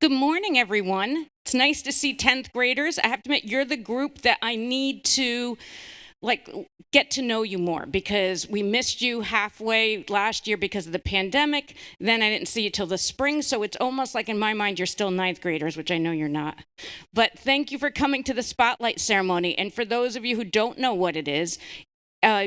Good morning, everyone. It's nice to see 10th graders. I have to admit, you're the group that I need to get to know you more because we missed you halfway last year because of the pandemic. Then I didn't see you till the spring, so it's almost like in my mind you're still 9th graders, which I know you're not. But thank you for coming to the spotlight ceremony. And for those of you who don't know what it is,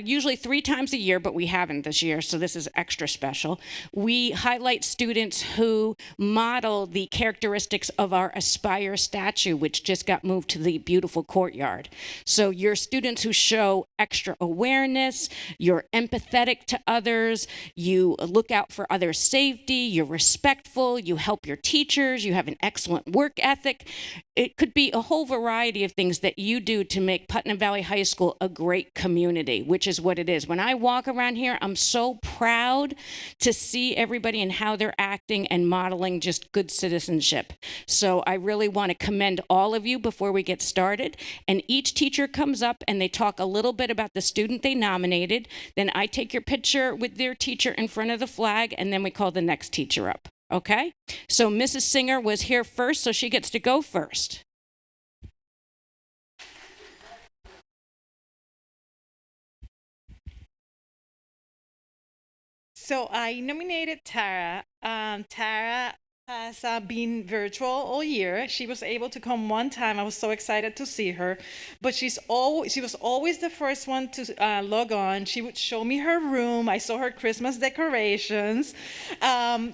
usually 3 times a year, but we haven't this year, so this is extra special. We highlight students who model the characteristics of our Aspire statue, which just got moved to the beautiful courtyard. So you're students who show extra awareness, you're empathetic to others, you look out for others' safety, you're respectful, you help your teachers, you have an excellent work ethic. It could be a whole variety of things that you do to make Putnam Valley High School a great community, which is what it is. When I walk around here, I'm so proud to see everybody and how they're acting and modeling just good citizenship. So I really want to commend all of you before we get started. And each teacher comes up and they talk a little bit about the student they nominated. Then I take your picture with their teacher in front of the flag, and then we call the next teacher up. Okay? So Mrs. Singer was here first, so she gets to go first. So I nominated Tara. Tara has been virtual all year. She was able to come one time. I was so excited to see her, but she was always the first one to log on. She would show me her room. I saw her Christmas decorations. And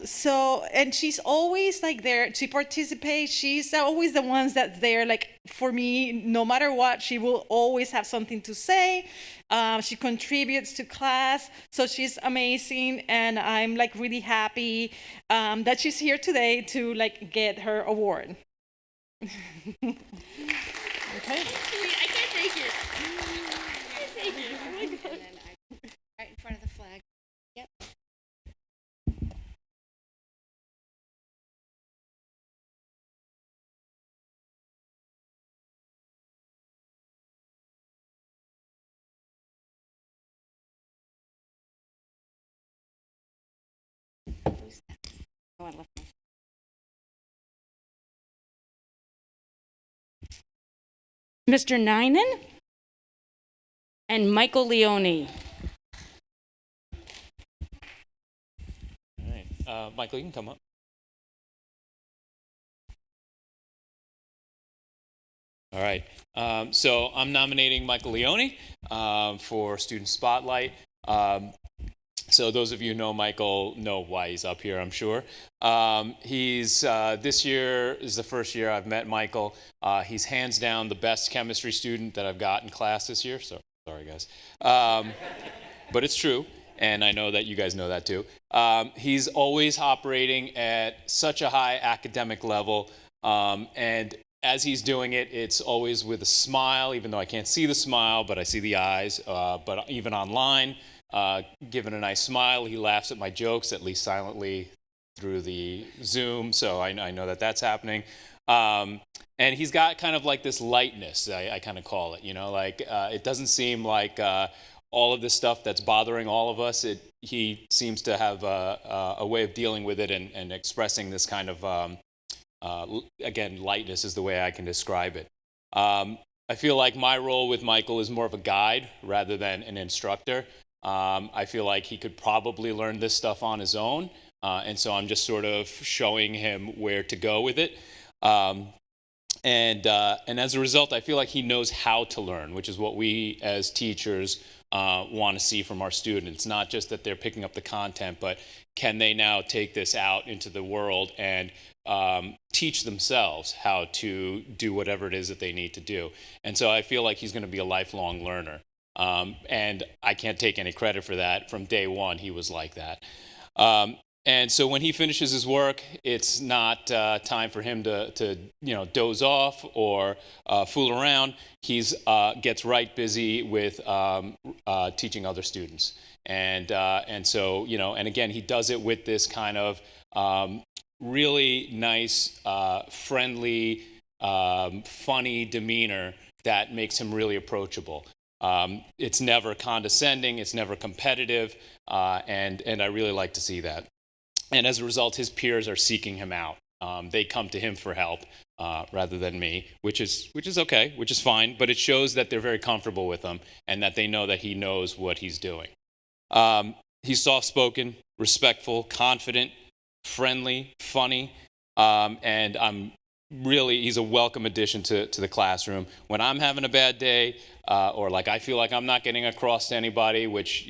she's always like there to participate. She's always the ones that's there. Like for me, no matter what, she will always have something to say. She contributes to class, so she's amazing, and I'm like really happy that she's here today to like get her award. Okay. I can't take it. Thank you. Oh my God. Right in front of the flag. Yep. Oh, I left my... Mr. Ninan and Michael Leone. All right. Michael, you can come up. All right. So I'm nominating Michael Leone for Student Spotlight. So those of you who know Michael know why he's up here, I'm sure. He's this year is the first year I've met Michael. He's hands down the best chemistry student that I've got in class this year. So sorry, guys. But it's true, and I know that you guys know that too. He's always operating at such a high academic level, and as he's doing it, it's always with a smile, even though I can't see the smile, but I see the eyes. But even online, given a nice smile, he laughs at my jokes, at least silently through the Zoom, so I know that that's happening. And he's got kind of like this lightness, I kind of call it, like it doesn't seem like all of this stuff that's bothering all of us. He seems to have a way of dealing with it and expressing this kind of, again, lightness is the way I can describe it. I feel like my role with Michael is more of a guide rather than an instructor. I feel like he could probably learn this stuff on his own, and so I'm just sort of showing him where to go with it. And as a result, I feel like he knows how to learn, which is what we as teachers want to see from our students. Not just that they're picking up the content, but can they now take this out into the world and teach themselves how to do whatever it is that they need to do. And so I feel like he's going to be a lifelong learner. And I can't take any credit for that. From day one, he was like that. And so when he finishes his work, it's not time for him to doze off or fool around. He's gets right busy with teaching other students. And so, and again, he does it with this kind of really nice, friendly, funny demeanor that makes him really approachable. It's never condescending, it's never competitive, and I really like to see that. And as a result, his peers are seeking him out. They come to him for help rather than me, which is okay, which is fine. But it shows that they're very comfortable with him and that they know that he knows what he's doing. He's soft-spoken, respectful, confident, friendly, funny, and he's a welcome addition to the classroom. When I'm having a bad day, or like I feel like I'm not getting across to anybody, which,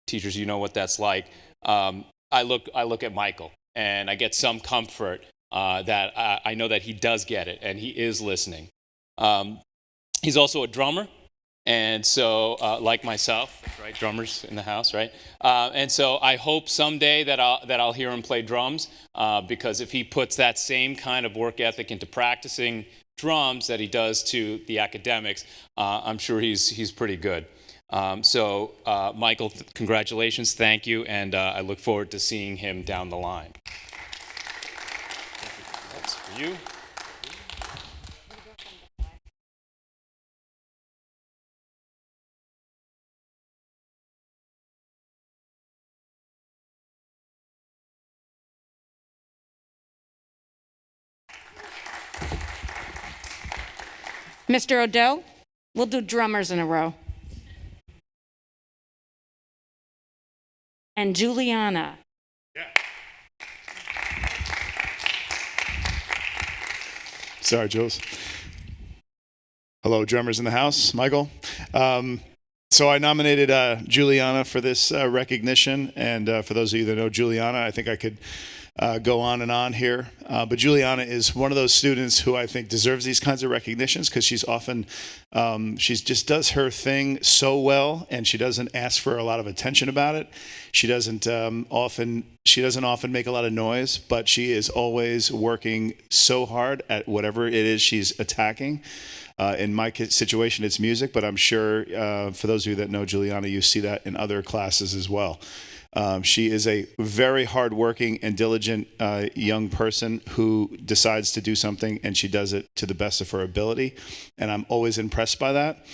teachers, you know what that's like, I look at Michael and I get some comfort that I know that he does get it and he is listening. He's also a drummer. And so, like myself, that's right, drummers in the house, right? And so I hope someday that I'll hear him play drums, because if he puts that same kind of work ethic into practicing drums that he does to the academics, I'm sure he's pretty good. So, Michael, congratulations, thank you, and I look forward to seeing him down the line. That's for you. Mr. Odell, we'll do drummers in a row. And Juliana. Sorry, Jules. Hello, drummers in the house. Michael. So I nominated Juliana for this recognition. And for those of you that know Juliana, I think I could go on and on here. But Juliana is one of those students who I think deserves these kinds of recognitions because she's often, she just does her thing so well, and she doesn't ask for a lot of attention about it. She doesn't often make a lot of noise, but she is always working so hard at whatever it is she's attacking. In my situation, it's music, but I'm sure for those of you that know Juliana, you see that in other classes as well. She is a very hardworking and diligent young person who decides to do something, and she does it to the best of her ability. And I'm always impressed by that.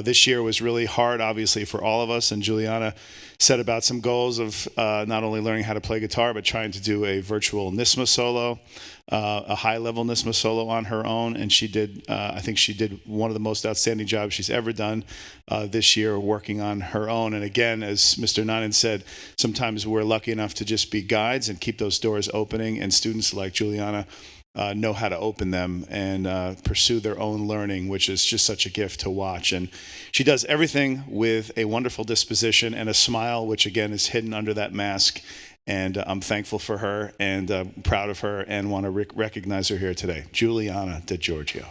This year was really hard, obviously, for all of us. And Juliana set about some goals of not only learning how to play guitar, but trying to do a virtual NISMA solo, a high-level NISMA solo on her own. And she did, I think she did one of the most outstanding jobs she's ever done this year working on her own. And again, as Mr. Nanan said, sometimes we're lucky enough to just be guides and keep those doors opening. And students like Juliana know how to open them and pursue their own learning, which is just such a gift to watch. And she does everything with a wonderful disposition and a smile, which again is hidden under that mask. And I'm thankful for her and proud of her and want to recognize her here today. Juliana DiGiorgio.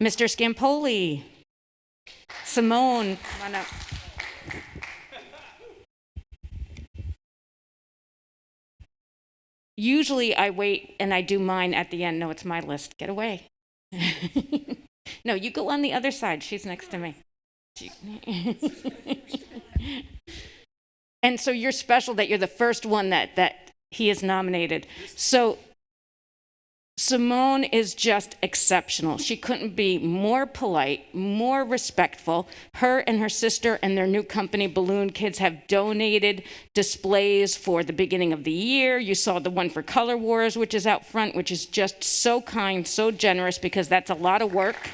Mr. Scampoli. Simone, come on up. Usually I wait and I do mine at the end. No, it's my list. Get away. No, you go on the other side. She's next to me. And so you're special that you're the first one that he is nominated. So Simone is just exceptional. She couldn't be more polite, more respectful. Her and her sister and their new company, Balloon Kids, have donated displays for the beginning of the year. You saw the one for Color Wars, which is out front, which is just so kind, so generous, because that's a lot of work.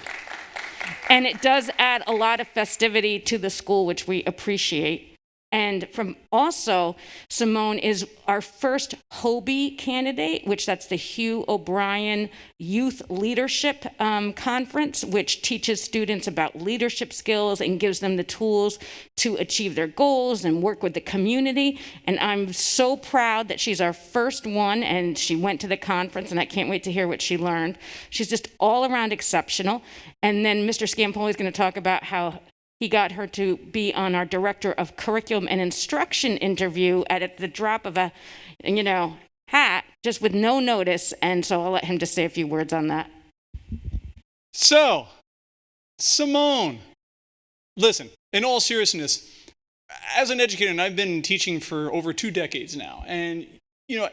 And it does add a lot of festivity to the school, which we appreciate. And from also, Simone is our first Hobie candidate, which that's the Hugh O'Brien Youth Leadership Conference, which teaches students about leadership skills and gives them the tools to achieve their goals and work with the community. And I'm so proud that she's our first one, and she went to the conference, and I can't wait to hear what she learned. She's just all around exceptional. And then Mr. Scampoli is going to talk about how he got her to be on our director of curriculum and instruction interview at the drop of a, hat, just with no notice. And so I'll let him just say a few words on that. So, Simone, listen, in all seriousness, as an educator, and I've been teaching for over 2 decades now, and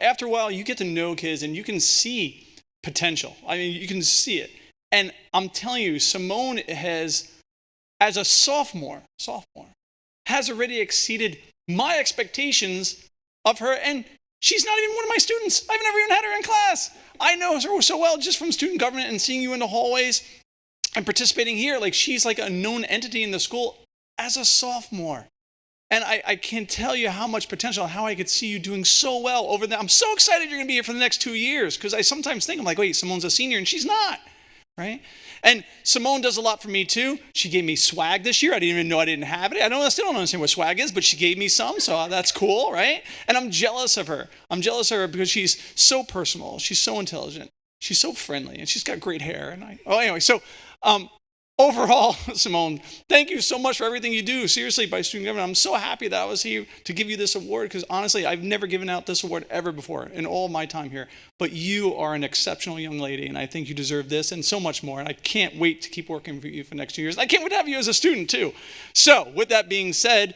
after a while, you get to know kids and you can see potential. I mean, you can see it. And I'm telling you, Simone has, as a sophomore, has already exceeded my expectations of her, and she's not even one of my students. I've never even had her in class. I know her so well just from student government and seeing you in the hallways and participating here. Like, she's like a known entity in the school as a sophomore. And I can't tell you how much potential, how I could see you doing so well over there. I'm so excited you're going to be here for the next 2 years, because I sometimes think, I'm like, wait, Simone's a senior, and she's not, right? And Simone does a lot for me too. She gave me swag this year. I didn't even know I didn't have it. I still don't understand what swag is, but she gave me some, so that's cool, right? And I'm jealous of her. I'm jealous of her because she's so personal. She's so intelligent. She's so friendly, and she's got great hair. Overall, Simone, thank you so much for everything you do. Seriously, by student government, I'm so happy that I was here to give you this award, because honestly, I've never given out this award ever before in all my time here. But you are an exceptional young lady, and I think you deserve this and so much more. And I can't wait to keep working for you for the next 2 years. I can't wait to have you as a student too. So with that being said,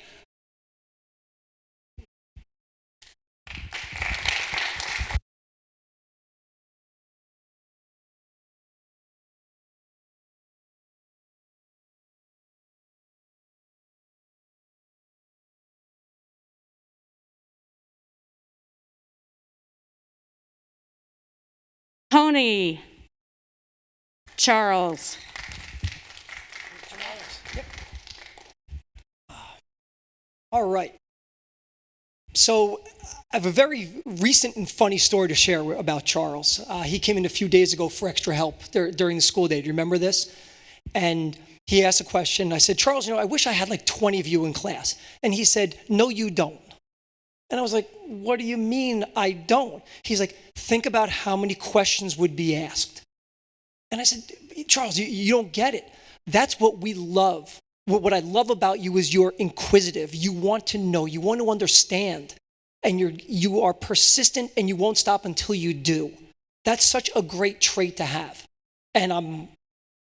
Tony. Charles. All right. So I have a very recent and funny story to share about Charles. He came in a few days ago for extra help during the school day. Do you remember this? And he asked a question. I said, Charles, I wish I had like 20 of you in class. And he said, no, you don't. And I was like, what do you mean I don't? He's like, think about how many questions would be asked. And I said, Charles, you don't get it. That's what we love. What I love about you is you're inquisitive. You want to know. You want to understand. And you are persistent, and you won't stop until you do. That's such a great trait to have. And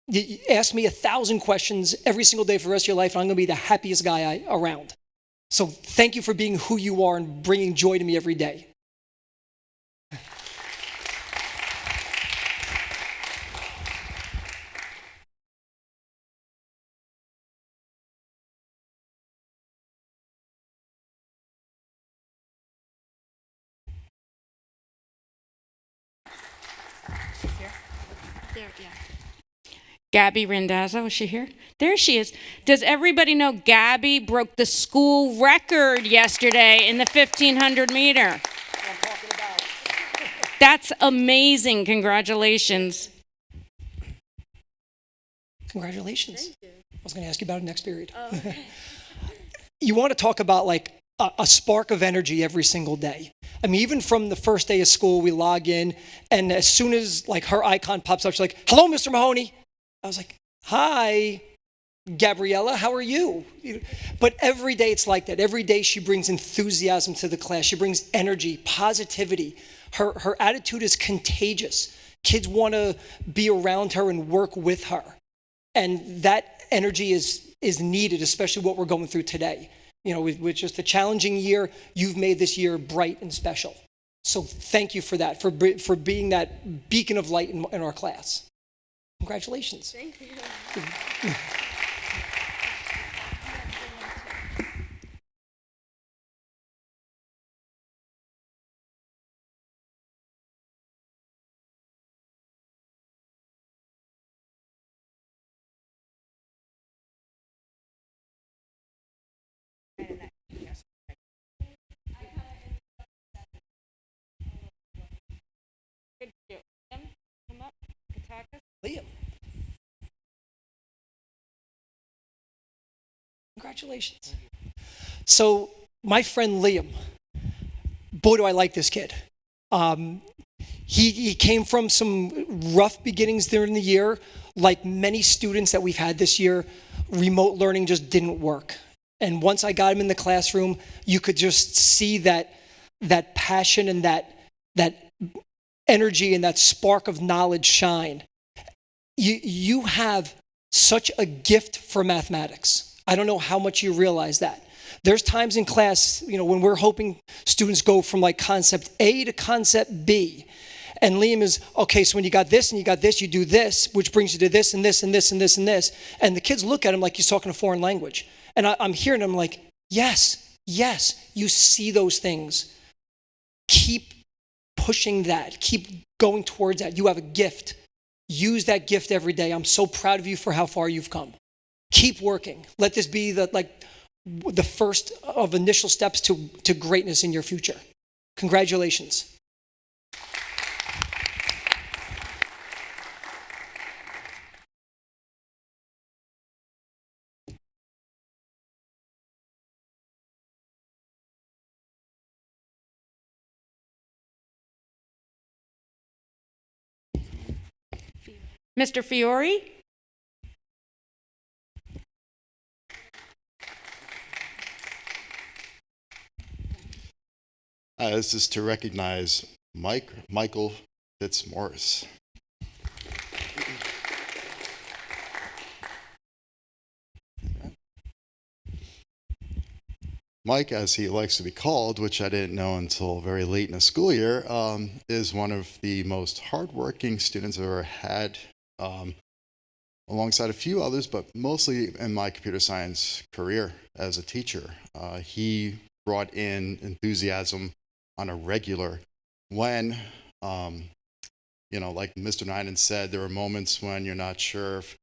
you ask me 1,000 questions every single day for the rest of your life, and I'm going to be the happiest guy around. So thank you for being who you are and bringing joy to me every day. There, yeah. Gabby Randazzo, is she here? There she is. Does everybody know Gabby broke the school record yesterday in the 1,500 meter? That's amazing. Congratulations. Congratulations. I was going to ask you about it next period. Oh, okay. You want to talk about like a spark of energy every single day. I mean, even from the first day of school, we log in, and as soon as like her icon pops up, she's like, hello, Mr. Mahoney. I was like, hi, Gabriella, how are you? But every day it's like that. Every day she brings enthusiasm to the class. She brings energy, positivity. Her attitude is contagious. Kids want to be around her and work with her. And that energy is needed, especially what we're going through today. With just a challenging year, you've made this year bright and special. So thank you for that, for being that beacon of light in our class. Congratulations. Thank you. Liam. Congratulations. So my friend Liam, boy, do I like this kid. He came from some rough beginnings during the year. Like many students that we've had this year, remote learning just didn't work. And once I got him in the classroom, you could just see that passion and that energy and that spark of knowledge shine. You have such a gift for mathematics. I don't know how much you realize that. There's times in class, when we're hoping students go from like concept A to concept B. And Liam is, okay, so when you got this and you got this, you do this, which brings you to this and this and this and this and this. And the kids look at him like he's talking a foreign language. And I'm hearing him like, yes, you see those things. Keep pushing that. Keep going towards that. You have a gift. Use that gift every day. I'm so proud of you for how far you've come. Keep working. Let this be the first of initial steps to greatness in your future. Congratulations. Mr. Fiore? This is to recognize Michael Fitzmaurice. Mike, as he likes to be called, which I didn't know until very late in the school year, is one of the most hardworking students I've ever had, alongside a few others, but mostly in my computer science career as a teacher. He brought in enthusiasm on a regular when, like Mr. Nynan said, there are moments when you're not sure if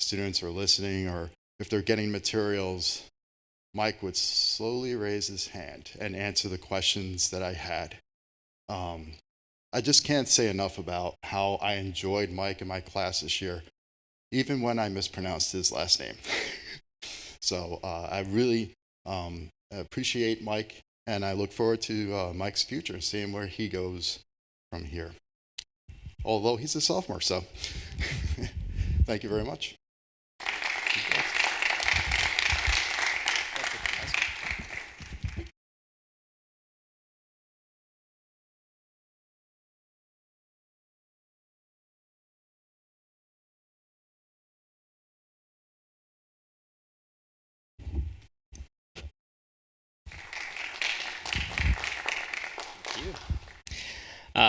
students are listening or if they're getting materials. Mike would slowly raise his hand and answer the questions that I had. I just can't say enough about how I enjoyed Mike in my class this year, even when I mispronounced his last name. So I really appreciate Mike, and I look forward to Mike's future, seeing where he goes from here. Although he's a sophomore, so thank you very much.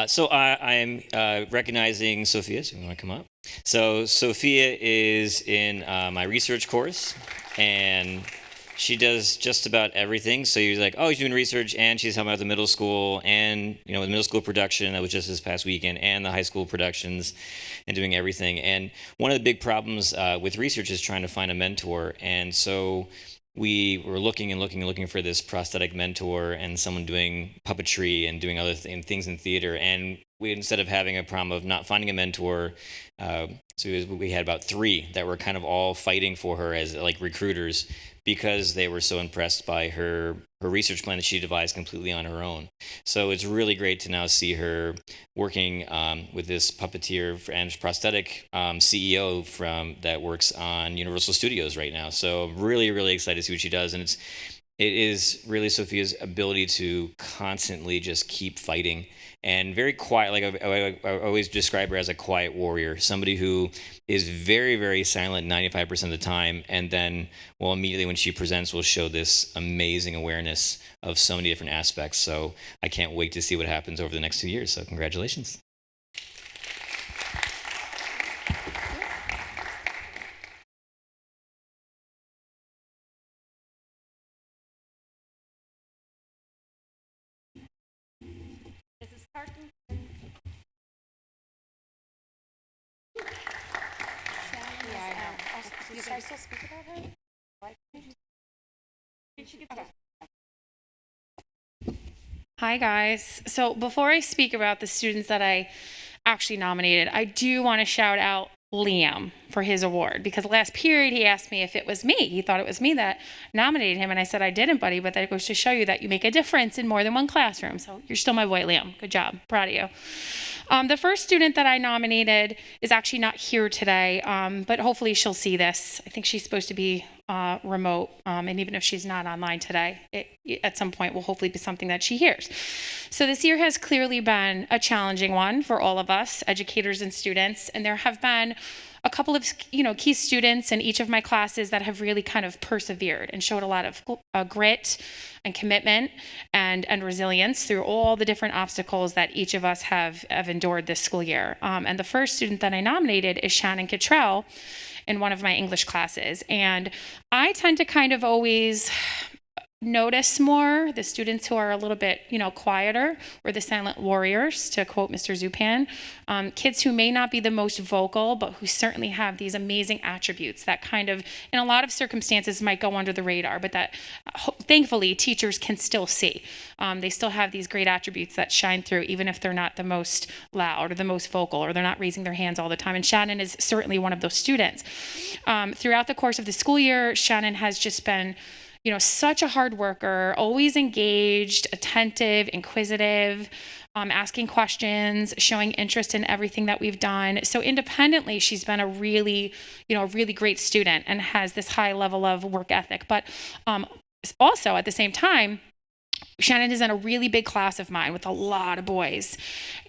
So I am recognizing Sophia, so you want to come up? So Sophia is in my research course, and she does just about everything. So you're like, oh, she's doing research, and she's helping out the middle school, and the middle school production that was just this past weekend, and the high school productions, and doing everything. And one of the big problems with research is trying to find a mentor, and so we were looking for this prosthetic mentor and someone doing puppetry and doing other things in theater. And we, instead of having a problem of not finding a mentor, we had about 3 that were kind of all fighting for her as like recruiters, because they were so impressed by her research plan that she devised completely on her own. So it's really great to now see her working with this puppeteer and prosthetic CEO that works on Universal Studios right now. So I'm really, really excited to see what she does. And it is really Sophia's ability to constantly just keep fighting, and very quiet. Like I always describe her as a quiet warrior, somebody who is very, very silent 95% of the time, and then, immediately when she presents, will show this amazing awareness of so many different aspects. So I can't wait to see what happens over the next 2 years. So congratulations. Should I still speak about her? Hi guys. So before I speak about the students that I actually nominated, I do want to shout out Liam for his award, because last period he asked me if it was me. He thought it was me that nominated him, and I said I didn't, buddy, but that goes to show you that you make a difference in more than one classroom. So you're still my boy, Liam. Good job. Proud of you. The first student that I nominated is actually not here today, but hopefully she'll see this. I think she's supposed to be remote, and even if she's not online today, it at some point will hopefully be something that she hears. So this year has clearly been a challenging one for all of us, educators and students, and there have been a couple of key students in each of my classes that have really kind of persevered and showed a lot of grit and commitment and resilience through all the different obstacles that each of us have endured this school year. And the first student that I nominated is Shannon Cottrell in one of my English classes. And I tend to kind of always notice more the students who are a little bit, quieter, or the silent warriors, to quote Mr. Zupan. Kids who may not be the most vocal, but who certainly have these amazing attributes that kind of, in a lot of circumstances, might go under the radar, but that thankfully teachers can still see. They still have these great attributes that shine through, even if they're not the most loud or the most vocal, or they're not raising their hands all the time. And Shannon is certainly one of those students. Throughout the course of the school year, Shannon has just been such a hard worker, always engaged, attentive, inquisitive, asking questions, showing interest in everything that we've done. So independently, she's been a really great student and has this high level of work ethic. But also at the same time, Shannon is in a really big class of mine with a lot of boys.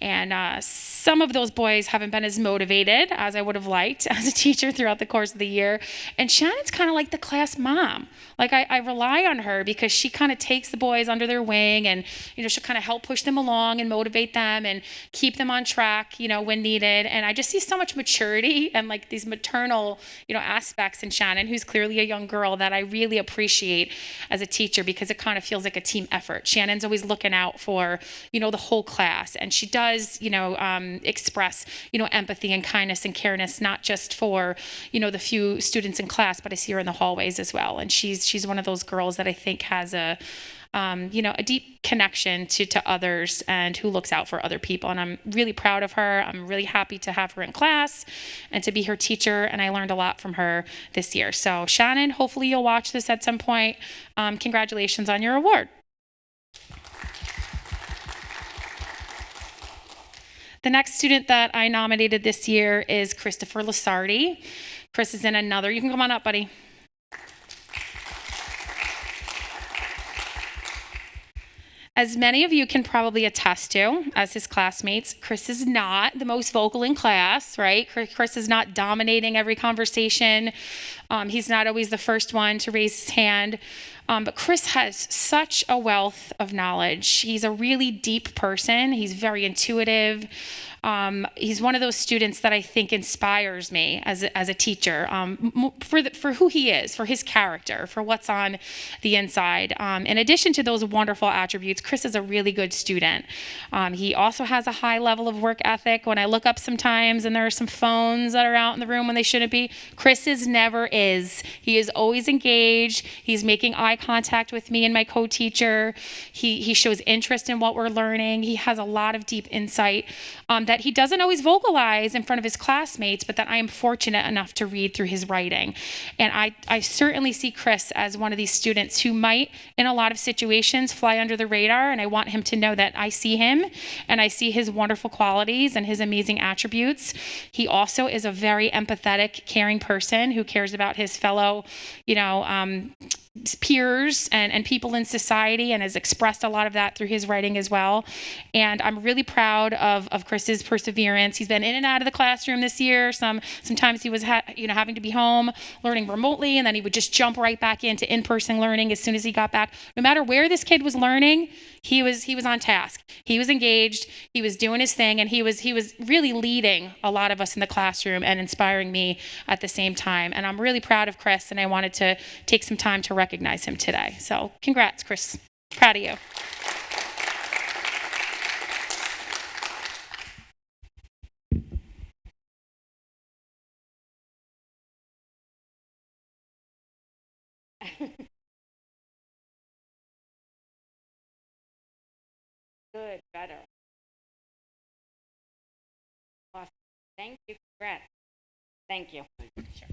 And some of those boys haven't been as motivated as I would have liked as a teacher throughout the course of the year. And Shannon's kind of like the class mom. Like I rely on her because she kind of takes the boys under their wing, and, she'll kind of help push them along and motivate them and keep them on track, when needed. And I just see so much maturity and like these maternal, aspects in Shannon, who's clearly a young girl, that I really appreciate as a teacher, because it kind of feels like a team effort. Shannon's always looking out for, the whole class, and she does, express, empathy and kindness and careness, not just for, the few students in class, but I see her in the hallways as well. And she's one of those girls that I think has a deep connection to others and who looks out for other people. And I'm really proud of her. I'm really happy to have her in class and to be her teacher. And I learned a lot from her this year. So Shannon, hopefully you'll watch this at some point. Congratulations on your award. The next student that I nominated this year is Christopher Lasardi. Chris is in another, you can come on up, buddy. As many of you can probably attest to, as his classmates, Chris is not the most vocal in class, right? Chris is not dominating every conversation. He's not always the first one to raise his hand. But Chris has such a wealth of knowledge. He's a really deep person. He's very intuitive. He's one of those students that I think inspires me as a teacher, for who he is, for his character, for what's on the inside. In addition to those wonderful attributes, Chris is a really good student. He also has a high level of work ethic. When I look up sometimes and there are some phones that are out in the room when they shouldn't be, Chris's never is. He is always engaged. He's making eye contact with me and my co-teacher. He shows interest in what we're learning. He has a lot of deep insight that he doesn't always vocalize in front of his classmates, but that I am fortunate enough to read through his writing. And I certainly see Chris as one of these students who might, in a lot of situations, fly under the radar, and I want him to know that I see him, and I see his wonderful qualities and his amazing attributes. He also is a very empathetic, caring person who cares about his fellow, peers and people in society, and has expressed a lot of that through his writing as well. And I'm really proud of Chris's perseverance. He's been in and out of the classroom this year. Sometimes he was having to be home learning remotely, and then he would just jump right back into in-person learning as soon as he got back. No matter where this kid was learning, he was on task. He was engaged. He was doing his thing, and he was really leading a lot of us in the classroom and inspiring me at the same time. And I'm really proud of Chris, and I wanted to take some time to recognize him today. So congrats, Chris. Proud of you. Good, better. Awesome. Thank you. Congrats. Thank you. Sure.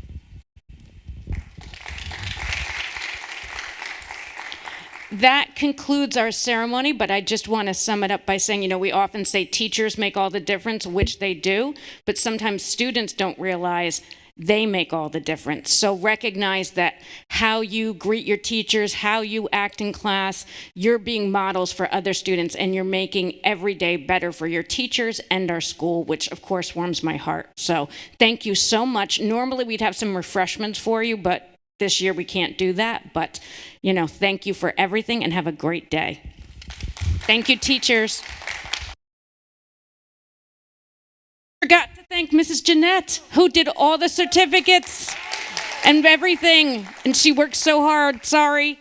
That concludes our ceremony, but I just want to sum it up by saying, we often say teachers make all the difference, which they do, but sometimes students don't realize they make all the difference. So recognize that how you greet your teachers, how you act in class, you're being models for other students, and you're making every day better for your teachers and our school, which of course warms my heart. So thank you so much. Normally we'd have some refreshments for you, but this year we can't do that. But, thank you for everything and have a great day. Thank you, teachers. Forgot to thank Mrs. Jeanette, who did all the certificates and everything. And she worked so hard. Sorry.